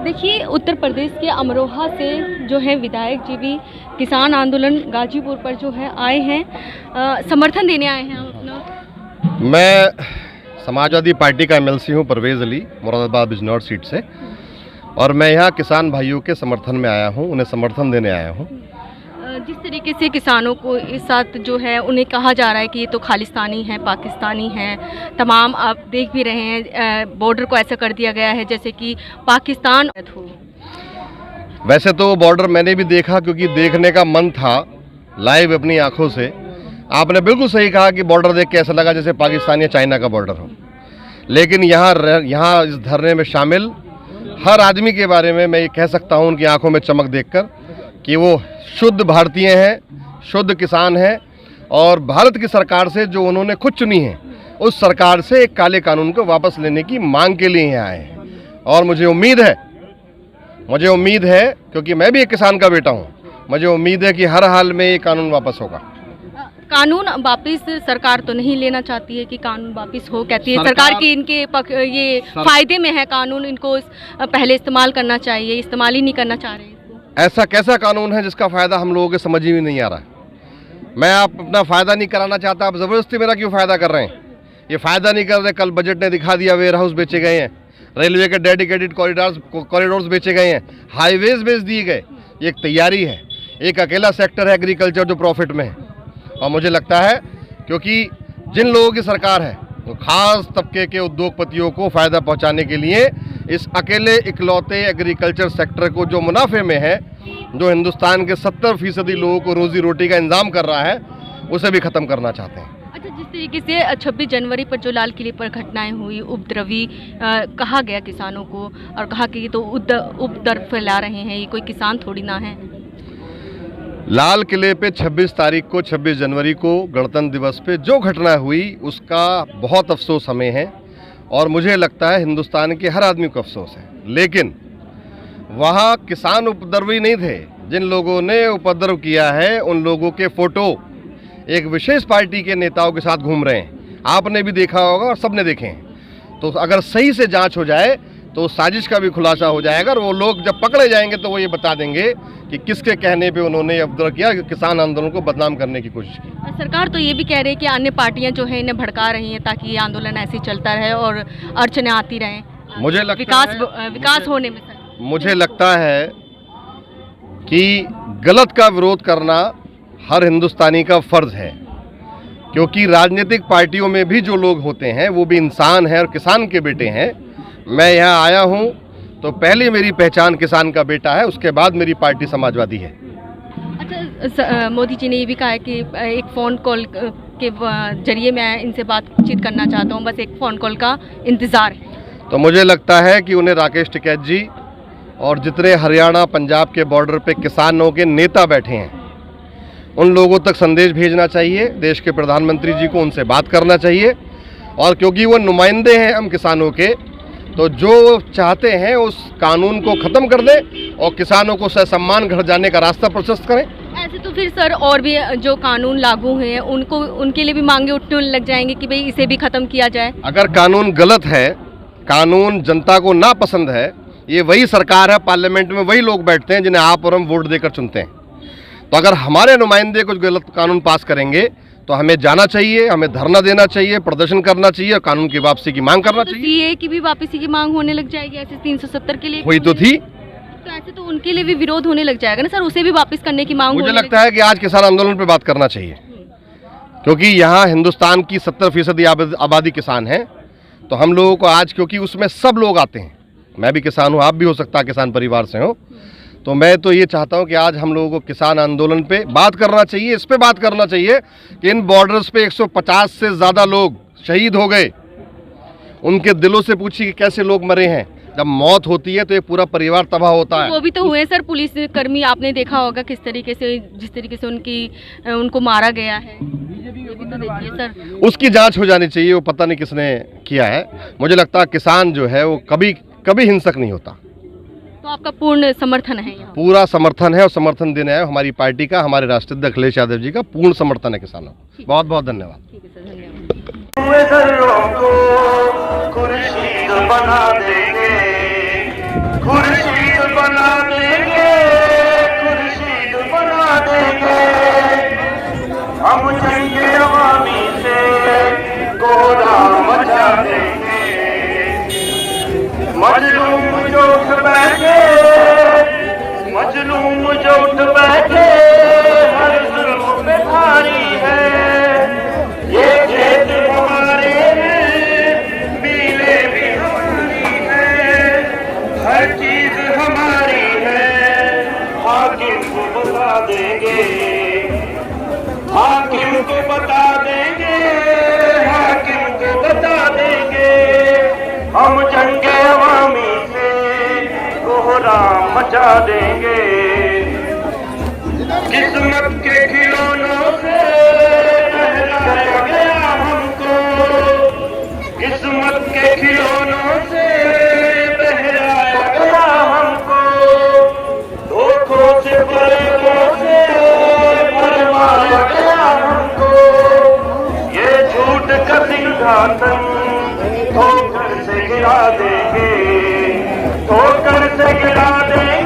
देखिए, उत्तर प्रदेश के अमरोहा से जो है विधायक जी भी किसान आंदोलन गाजीपुर पर जो है आए हैं, समर्थन देने आए हैं अपना। मैं समाजवादी पार्टी का एमएलसी हूं, परवेज़ अली, मुरादाबाद बिजनौर सीट से, और मैं यहाँ किसान भाइयों के समर्थन में आया हूं, उन्हें समर्थन देने आया हूं। जिस तरीके से किसानों को इस साथ जो है उन्हें कहा जा रहा है कि ये तो खालिस्तानी है, पाकिस्तानी है, तमाम आप देख भी रहे हैं बॉर्डर को ऐसा कर दिया गया है जैसे कि पाकिस्तान हो। वैसे तो बॉर्डर मैंने भी देखा, क्योंकि देखने का मन था लाइव अपनी आंखों से। आपने बिल्कुल सही कहा कि बॉर्डर देख के ऐसा लगा जैसे पाकिस्तान या चाइना का बॉर्डर हो। लेकिन यहाँ इस धरने में शामिल हर आदमी के बारे में मैं ये कह सकता हूँ उनकी आंखों में चमक देखकर कि वो शुद्ध भारतीय हैं, शुद्ध किसान हैं, और भारत की सरकार से जो उन्होंने खुद चुनी है उस सरकार से एक काले कानून को वापस लेने की मांग के लिए यहाँ आए हैं। और मुझे उम्मीद है क्योंकि मैं भी एक किसान का बेटा हूँ, मुझे उम्मीद है कि हर हाल में ये कानून वापस होगा। कानून वापस सरकार तो नहीं लेना चाहती है कि कानून वापस हो, कहती है सरकार की इनके ये फायदे में है कानून, इनको पहले इस्तेमाल करना चाहिए, इस्तेमाल ही नहीं करना चाह रहे हैं। ऐसा कैसा कानून है जिसका फ़ायदा हम लोगों के समझ ही नहीं आ रहा है। मैं आप अपना फ़ायदा नहीं कराना चाहता, आप ज़बरदस्ती मेरा क्यों फ़ायदा कर रहे हैं? ये फ़ायदा नहीं कर रहे। कल बजट ने दिखा दिया, वेयर हाउस बेचे गए हैं, रेलवे के डेडिकेटेड कॉरिडोर्स बेचे गए हैं, हाईवेज बेच दिए गए। ये एक तैयारी है। एक अकेला सेक्टर है एग्रीकल्चर जो प्रॉफिट में है, और मुझे लगता है क्योंकि जिन लोगों की सरकार है वो खास तबके के उद्योगपतियों को फ़ायदा पहुंचाने के लिए इस अकेले इकलौते एग्रीकल्चर सेक्टर को जो मुनाफे में है, जो हिंदुस्तान के 70% लोगों को रोजी रोटी का इंतजाम कर रहा है, उसे भी ख़त्म करना चाहते हैं। अच्छा, जिस तरीके से 26 जनवरी पर जो लाल किले पर घटनाएं हुई, उपद्रवी कहा गया किसानों को, और कहा कि ये तो उपद्रव फैला रहे हैं, ये कोई किसान थोड़ी ना है। लाल किले पे 26 जनवरी को गणतंत्र दिवस पे जो घटना हुई उसका बहुत अफसोस हमें है, और मुझे लगता है हिंदुस्तान के हर आदमी को अफसोस है। लेकिन वहाँ किसान उपद्रवी नहीं थे। जिन लोगों ने उपद्रव किया है उन लोगों के फोटो एक विशेष पार्टी के नेताओं के साथ घूम रहे हैं। आपने भी देखा होगा और सबने देखे हैं। तो अगर सही से जांच हो जाए तो साजिश का भी खुलासा हो जाएगा, और वो लोग जब पकड़े जाएंगे तो वो ये बता देंगे कि किसके कहने पे उन्होंने उपद्रव किया, किसान आंदोलन को बदनाम करने की कोशिश की। सरकार तो ये भी कह रही है कि अन्य पार्टियां जो है इन्हें भड़का रही हैं ताकि ये आंदोलन ऐसे ही चलता रहे और अड़चनें आती रहें मुझे लगता विकास होने में। मुझे लगता है कि गलत का विरोध करना हर हिंदुस्तानी का फर्ज है, क्योंकि राजनीतिक पार्टियों में भी जो लोग होते हैं वो भी इंसान हैं और किसान के बेटे हैं। मैं यहाँ आया हूँ तो पहले मेरी पहचान किसान का बेटा है, उसके बाद मेरी पार्टी समाजवादी है। अच्छा, मोदी जी ने ये भी कहा है कि एक फ़ोन कॉल के जरिए मैं इनसे बातचीत करना चाहता हूँ, बस एक फ़ोन कॉल का इंतज़ार है। तो मुझे लगता है कि उन्हें राकेश टिकैत जी और जितने हरियाणा पंजाब के बॉर्डर पे किसानों के नेता बैठे हैं उन लोगों तक संदेश भेजना चाहिए। देश के प्रधानमंत्री जी को उनसे बात करना चाहिए, और क्योंकि वो नुमाइंदे हैं हम किसानों के, तो जो चाहते हैं उस कानून को ख़त्म कर दें और किसानों को ससम्मान घर जाने का रास्ता प्रशस्त करें। ऐसे तो फिर सर और भी जो कानून लागू हैं उनके लिए भी मांगे उठने लग जाएंगे कि भाई इसे भी ख़त्म किया जाए। अगर कानून गलत है, कानून जनता को ना पसंद है, ये वही सरकार है, पार्लियामेंट में वही लोग बैठते हैं जिन्हें आप और हम वोट देकर चुनते हैं। तो अगर हमारे नुमाइंदे कुछ गलत कानून पास करेंगे तो हमें जाना चाहिए, हमें धरना देना चाहिए, प्रदर्शन करना चाहिए और कानून की वापसी की मांग करना चाहिए। सीए की भी वापसी की मांग होने लग जाएगी, ऐसे 370 के लिए हुई तो थी, तो ऐसे तो उनके लिए भी विरोध होने लग जाएगा ना सर, उसे भी वापस करने की मांग। मुझे लगता है कि आज किसान आंदोलन पे बात करना चाहिए, क्योंकि यहाँ हिंदुस्तान की 70% आबादी किसान है। तो हम लोगों को आज, क्योंकि उसमें सब लोग आते हैं, मैं भी किसान हूँ, आप भी हो सकता है किसान परिवार से हो, तो मैं तो ये चाहता हूँ कि आज हम लोगों को किसान आंदोलन पे बात करना चाहिए। इस पे बात करना चाहिए कि इन बॉर्डर्स पे 150 से ज़्यादा लोग शहीद हो गए। उनके दिलों से पूछिए कि कैसे लोग मरे हैं। जब मौत होती है तो ये पूरा परिवार तबाह होता है। वो भी तो हुए सर, पुलिस कर्मी आपने देखा होगा किस तरीके से, जिस तरीके से उनको मारा गया है, ये भी तो देखिए सर। उसकी जाँच हो जानी चाहिए, वो पता नहीं किसने किया है। मुझे लगता है किसान जो है वो कभी हिंसक नहीं होता। तो आपका पूर्ण समर्थन है यहाँ? पूरा समर्थन है, और समर्थन देने आए हमारी पार्टी का, हमारे राष्ट्रीय अध्यक्ष अखिलेश यादव जी का पूर्ण समर्थन है किसानों को। बहुत बहुत धन्यवाद। ठीक है सर, धन्यवाद। बना देंगे बना देंगे, खुर्शीद बना देंगे। हम जंगे अवामी से कोहरा मचा देंगे। मजलूम जो उठ बैठे, मजलूम जो उठ बैठे, हर जुल्म पे भारी है। ये खेत हमारे हैं, बीले भी हमारी है, हर चीज हमारी है। हाकिम को बता देंगे, हाकिम को बता देंगे, हाकिम को बता देंगे। हम जंगे अवामी से कोहरा मचा देंगे। किस्मत के खिलौनों से बहलाया गया हमको, किस्मत के खिलौनों से बहलाया गया हमको। धोखों से फरेबों से भरमाया गया हमको। ये झूठ का सिंहासन ठोकर से गिरा देंगे, ठोकर से गिरा देंगे।